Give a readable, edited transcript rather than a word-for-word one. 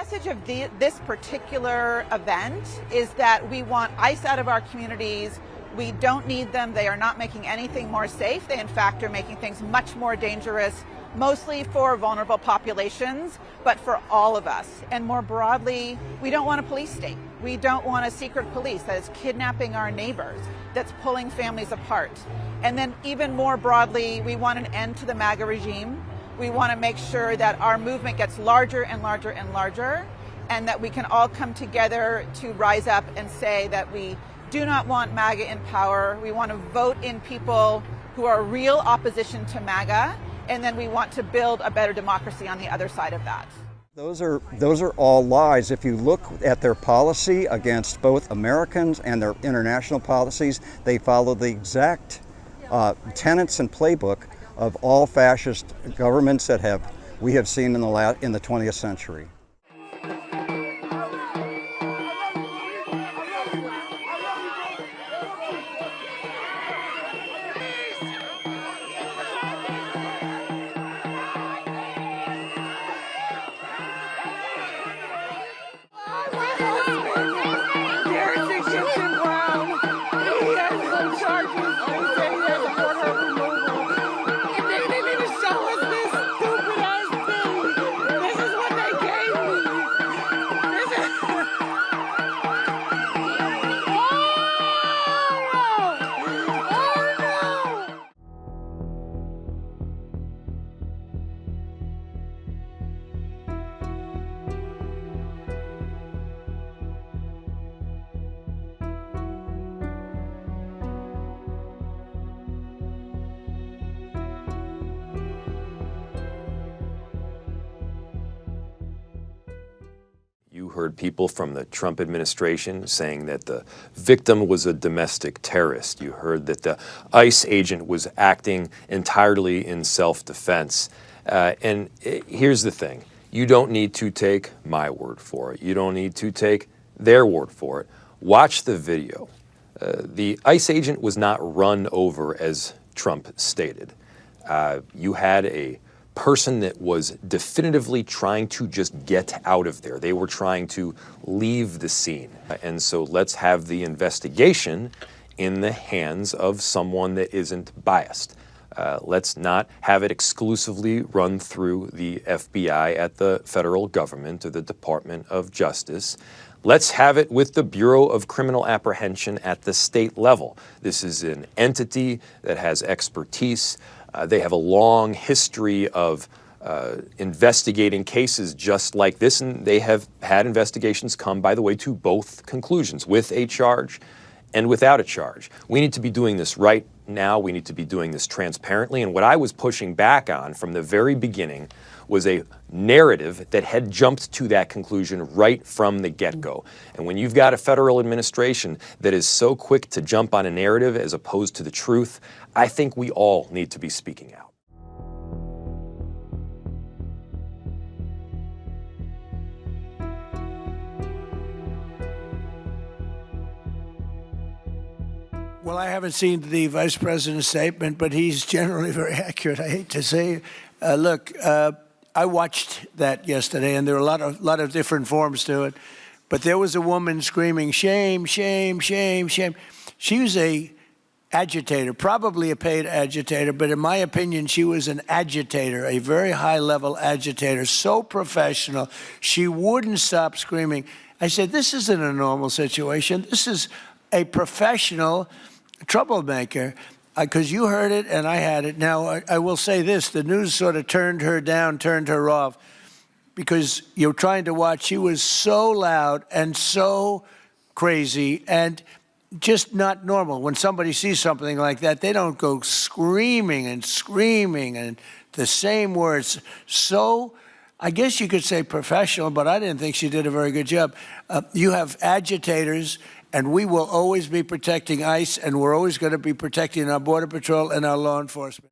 message of this particular event is that we want ICE out of our communities. We don't need them. They are not making anything more safe. They, in fact, are making things much more dangerous, mostly for vulnerable populations, but for all of us. And more broadly, we don't want a police state. We don't want a secret police that is kidnapping our neighbors, that's pulling families apart. And then even more broadly, we want an end to the MAGA regime. We want to make sure that our movement gets larger and larger and larger, and that we can all come together to rise up and say that we do not want MAGA in power. We want to vote in people who are real opposition to MAGA, and then we want to build a better democracy on the other side of that. Those are all lies. If you look at their policy against both Americans and their international policies, they follow the exact tenets and playbook of all fascist governments that we have seen in the 20th century. Garrison Gibson Brown, he has no charges. They say he has a order of removal. And they didn't even show us this stupid ass thing. This is what they gave me. This is... Oh no! You heard people from the Trump administration saying that the victim was a domestic terrorist. You heard that the ICE agent was acting entirely in self-defense. And here's the thing. You don't need to take my word for it. You don't need to take their word for it. Watch the video. The ICE agent was not run over as Trump stated. You had a person that was definitively trying to just get out of there. They were trying to leave the scene. And so let's have the investigation in the hands of someone that isn't biased. Let's not have it exclusively run through the FBI at the federal government or the Department of Justice. Let's have it with the Bureau of Criminal Apprehension at the state level. This is an entity that has expertise. They have a long history of investigating cases just like this, and they have had investigations come, by the way, to both conclusions, with a charge and without a charge. We need to be doing this right now. We need to be doing this transparently. And what I was pushing back on from the very beginning was a narrative that had jumped to that conclusion right from the get-go. And when you've got a federal administration that is so quick to jump on a narrative as opposed to the truth, I think we all need to be speaking out. Well, I haven't seen the vice president's statement, but he's generally very accurate. I hate to say, look, I watched that yesterday, and there were a lot of different forms to it. But there was a woman screaming, "Shame, shame, shame, shame." She was a agitator, probably a paid agitator, but in my opinion, she was an agitator, a very high-level agitator, so professional. She wouldn't stop screaming. I said, this isn't a normal situation. This is a professional troublemaker, because you heard it and I had it. Now, I will say this, the news sort of turned her down, turned her off, because you're trying to watch. She was so loud and so crazy and just not normal. When somebody sees something like that, they don't go screaming and the same words. So I guess you could say professional, but I didn't think she did a very good job. You have agitators, and we will always be protecting ICE, and we're always going to be protecting our Border Patrol and our law enforcement.